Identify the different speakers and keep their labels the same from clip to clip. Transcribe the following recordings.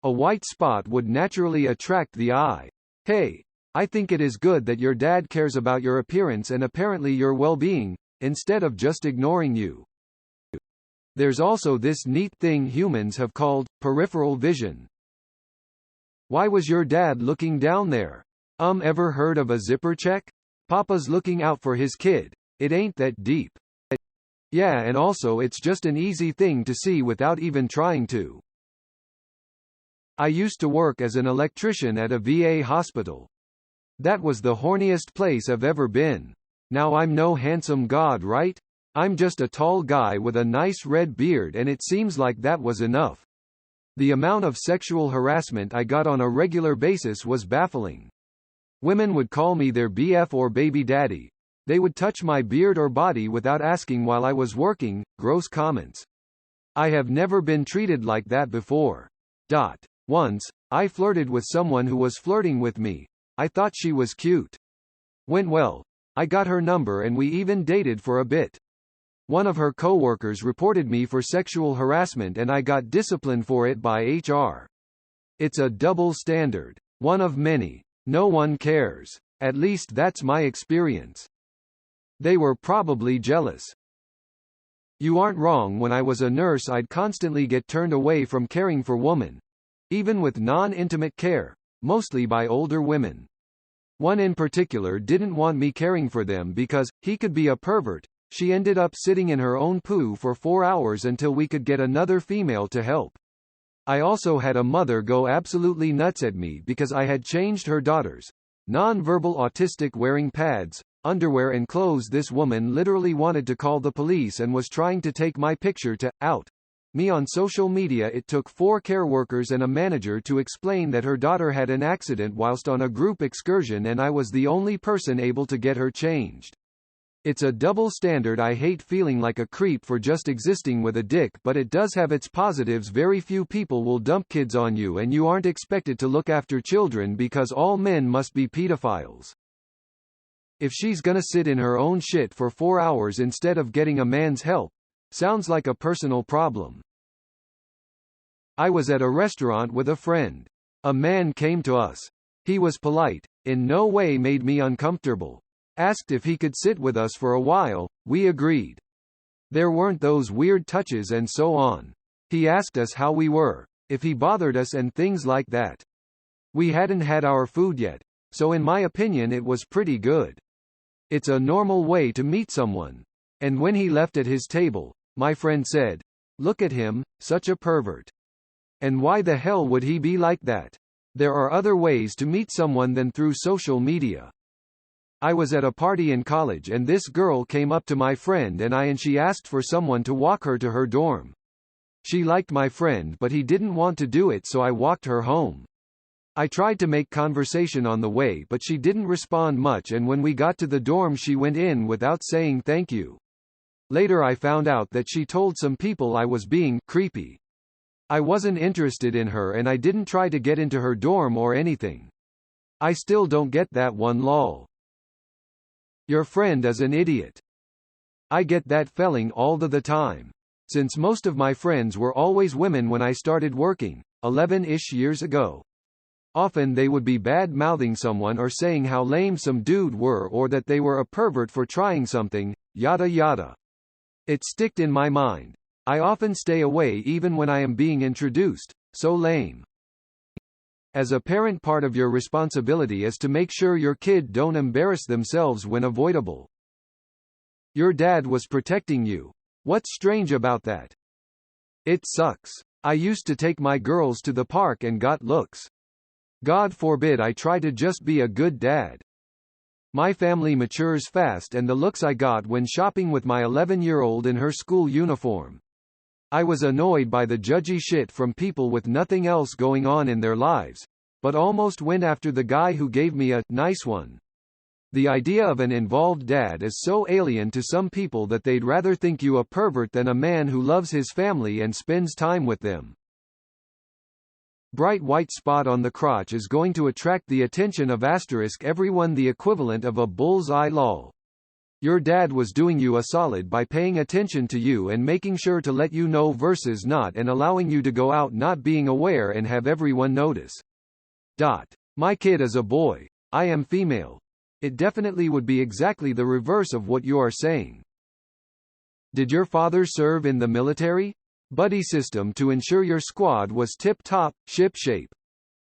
Speaker 1: A white spot would naturally attract the eye. Hey, I think it is good that your dad cares about your appearance and apparently your well-being, instead of just ignoring you. There's also this neat thing humans have called peripheral vision. Why was your dad looking down there? Ever heard of a zipper check? Papa's looking out for his kid. It ain't that deep. Yeah, and also it's just an easy thing to see without even trying to. I used to work as an electrician at a VA hospital. That was the horniest place I've ever been. Now I'm no handsome god, right? I'm just a tall guy with a nice red beard, and it seems like that was enough. The amount of sexual harassment I got on a regular basis was baffling. Women would call me their BF or baby daddy. They would touch my beard or body without asking while I was working. Gross comments. I have never been treated like that before. Once, I flirted with someone who was flirting with me. I thought she was cute. Went well. I got her number and we even dated for a bit. One of her coworkers reported me for sexual harassment and I got disciplined for it by HR. It's a double standard. One of many. No one cares. At least that's my experience. They were probably jealous. You aren't wrong. When I was a nurse, I'd constantly get turned away from caring for women. Even with non-intimate care, mostly by older women. One in particular didn't want me caring for them because he could be a pervert. She ended up sitting in her own poo for 4 hours until we could get another female to help. I also had a mother go absolutely nuts at me because I had changed her daughter's non-verbal autistic wearing pads, underwear and clothes. This woman literally wanted to call the police and was trying to take my picture to out me on social media. It took 4 care workers and a manager to explain that her daughter had an accident whilst on a group excursion and I was the only person able to get her changed. It's a double standard. I hate feeling like a creep for just existing with a dick, but it does have its positives. Very few people will dump kids on you and you aren't expected to look after children because all men must be pedophiles. If she's gonna sit in her own shit for 4 hours instead of getting a man's help, sounds like a personal problem. I was at a restaurant with a friend. A man came to us. He was polite, in no way made me uncomfortable. Asked if he could sit with us for a while, we agreed. There weren't those weird touches and so on. He asked us how we were, if he bothered us and things like that. We hadn't had our food yet, so in my opinion it was pretty good. It's a normal way to meet someone. And when he left at his table, my friend said, "Look at him, such a pervert. And why the hell would he be like that? There are other ways to meet someone than through social media." I was at a party in college and this girl came up to my friend and she asked for someone to walk her to her dorm. She liked my friend but he didn't want to do it, so I walked her home. I tried to make conversation on the way but she didn't respond much, and when we got to the dorm she went in without saying thank you. Later I found out that she told some people I was being creepy. I wasn't interested in her and I didn't try to get into her dorm or anything. I still don't get that one, lol. Your friend is an idiot. I get that feeling all the time. Since most of my friends were always women when I started working, 11-ish years ago. Often they would be bad-mouthing someone or saying how lame some dude were or that they were a pervert for trying something, yada yada. It sticked in my mind. I often stay away even when I am being introduced. So lame. As a parent, part of your responsibility is to make sure your kid don't embarrass themselves when avoidable. Your dad was protecting you. What's strange about that? It sucks. I used to take my girls to the park and got looks. God forbid I try to just be a good dad. My family matures fast, and the looks I got when shopping with my 11-year-old in her school uniform. I was annoyed by the judgy shit from people with nothing else going on in their lives, but almost went after the guy who gave me a nice one. The idea of an involved dad is so alien to some people that they'd rather think you a pervert than a man who loves his family and spends time with them. Bright white spot on the crotch is going to attract the attention of everyone, the equivalent of a bull's eye, lol. Your dad was doing you a solid by paying attention to you and making sure to let you know versus not, and allowing you to go out not being aware and have everyone notice. My kid is a boy. I am female. It definitely would be exactly the reverse of what you are saying. Did your father serve in the military? Buddy system to ensure your squad was tip-top, ship-shape.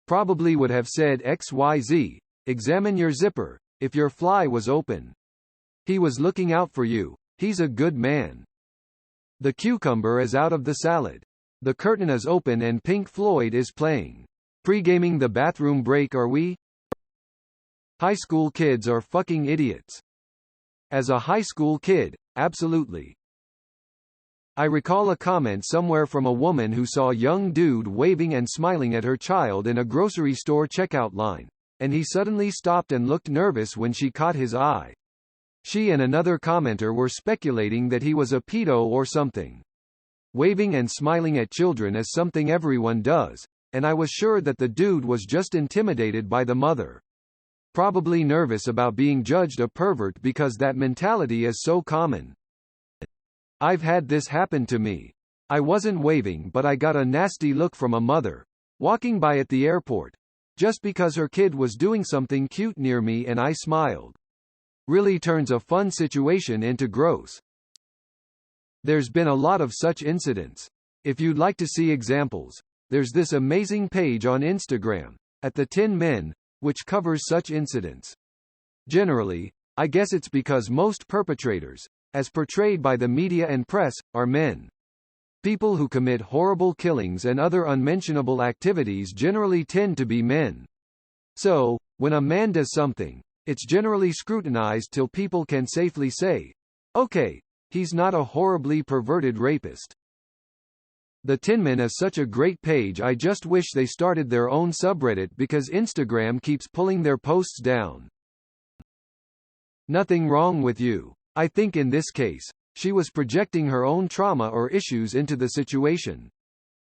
Speaker 1: Probably would have said XYZ, examine your zipper, if your fly was open. He was looking out for you. He's a good man. The cucumber is out of the salad. The curtain is open and Pink Floyd is playing. Pre-gaming the bathroom break, are we? High school kids are fucking idiots. As a high school kid, absolutely. I recall a comment somewhere from a woman who saw a young dude waving and smiling at her child in a grocery store checkout line, and he suddenly stopped and looked nervous when she caught his eye. She and another commenter were speculating that he was a pedo or something. Waving and smiling at children is something everyone does, and I was sure that the dude was just intimidated by the mother. Probably nervous about being judged a pervert because that mentality is so common. I've had this happen to me. I wasn't waving, but I got a nasty look from a mother walking by at the airport, just because her kid was doing something cute near me and I smiled. Really turns a fun situation into gross. There's been a lot of such incidents. If you'd like to see examples, there's this amazing page on Instagram, @the10men, which covers such incidents. Generally, I guess it's because most perpetrators, as portrayed by the media and press, are men. People who commit horrible killings and other unmentionable activities generally tend to be men. So, when a man does something, it's generally scrutinized till people can safely say, okay, he's not a horribly perverted rapist. The Tinman is such a great page. I just wish they started their own subreddit because Instagram keeps pulling their posts down. Nothing wrong with you. I think in this case, she was projecting her own trauma or issues into the situation.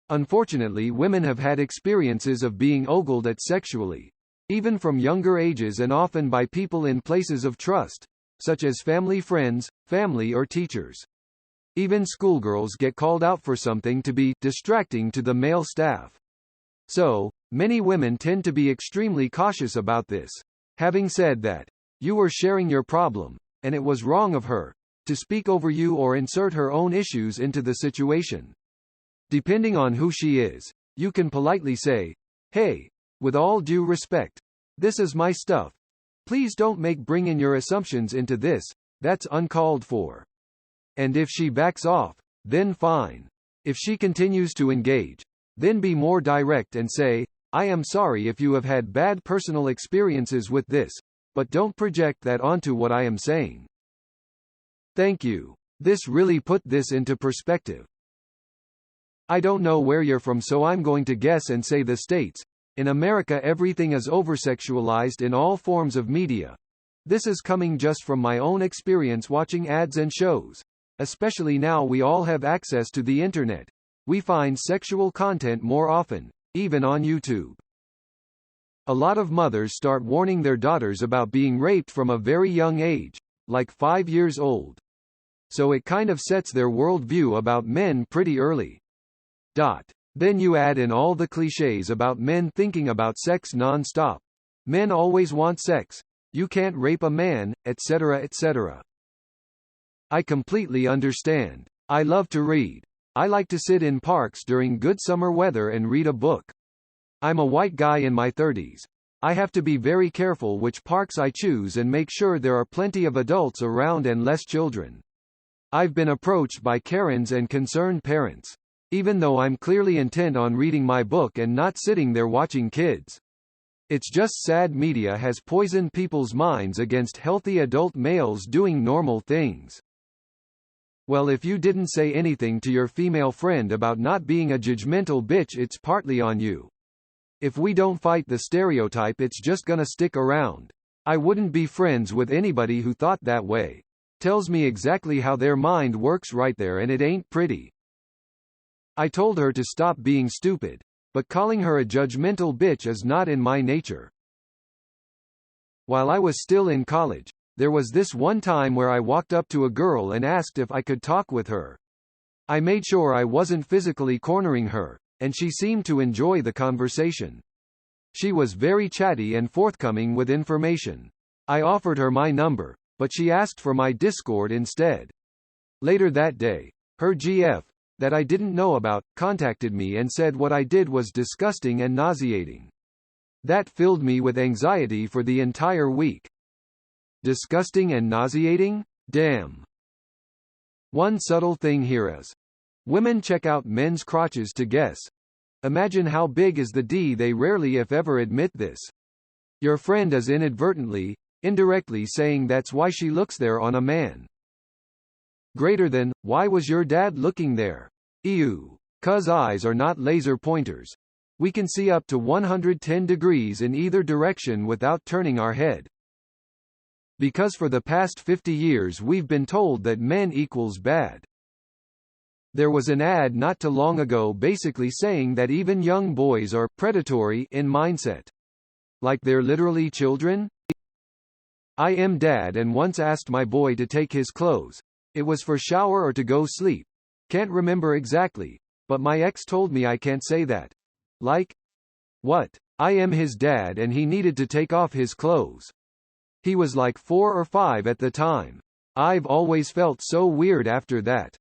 Speaker 1: Unfortunately, women have had experiences of being ogled at sexually, even from younger ages, and often by people in places of trust, such as family, friends, family, or teachers. Even schoolgirls get called out for something to be distracting to the male staff. So, many women tend to be extremely cautious about this. Having said that, you were sharing your problem, and it was wrong of her to speak over you or insert her own issues into the situation. Depending on who she is, you can politely say, hey, with all due respect, this is my stuff. Please don't bring in your assumptions into this, that's uncalled for. And if she backs off, then fine. If she continues to engage, then be more direct and say, I am sorry if you have had bad personal experiences with this, but don't project that onto what I am saying. Thank you. This really put this into perspective. I don't know where you're from, so I'm going to guess and say the States. In America, everything is oversexualized in all forms of media. This is coming just from my own experience watching ads and shows. Especially now we all have access to the internet. We find sexual content more often, even on YouTube. A lot of mothers start warning their daughters about being raped from a very young age, like 5 years old. So it kind of sets their worldview about men pretty early. Then you add in all the cliches about men thinking about sex non-stop. Men always want sex. You can't rape a man, etc., etc. I completely understand. I love to read. I like to sit in parks during good summer weather and read a book. I'm a white guy in my 30s. I have to be very careful which parks I choose and make sure there are plenty of adults around and less children. I've been approached by Karens and concerned parents, even though I'm clearly intent on reading my book and not sitting there watching kids. It's just sad media has poisoned people's minds against healthy adult males doing normal things. Well, if you didn't say anything to your female friend about not being a judgmental bitch, it's partly on you. If we don't fight the stereotype, it's just gonna stick around. I wouldn't be friends with anybody who thought that way. Tells me exactly how their mind works right there, and it ain't pretty. I told her to stop being stupid, but calling her a judgmental bitch is not in my nature. While I was still in college, There was this one time where I walked up to a girl and asked if I could talk with her. I made sure I wasn't physically cornering her, and she seemed to enjoy the conversation. She was very chatty and forthcoming with information. I offered her my number, but she asked for my Discord instead. Later that day, her GF, that I didn't know about, contacted me and said what I did was disgusting and nauseating. That filled me with anxiety for the entire week. Disgusting and nauseating? Damn. One subtle thing here is, women check out men's crotches to guess. Imagine how big is the D. They rarely if ever admit this. Your friend is inadvertently, indirectly saying that's why she looks there on a man. Greater than, why was your dad looking there? Ew. 'Cause eyes are not laser pointers. We can see up to 110 degrees in either direction without turning our head. Because for the past 50 years we've been told that men equals bad. There was an ad not too long ago basically saying that even young boys are predatory in mindset. Like they're literally children? I am dad and once asked my boy to take his clothes. It was for shower or to go sleep. Can't remember exactly, but my ex told me I can't say that. Like? What? I am his dad and he needed to take off his clothes. He was like 4 or 5 at the time. I've always felt so weird after that.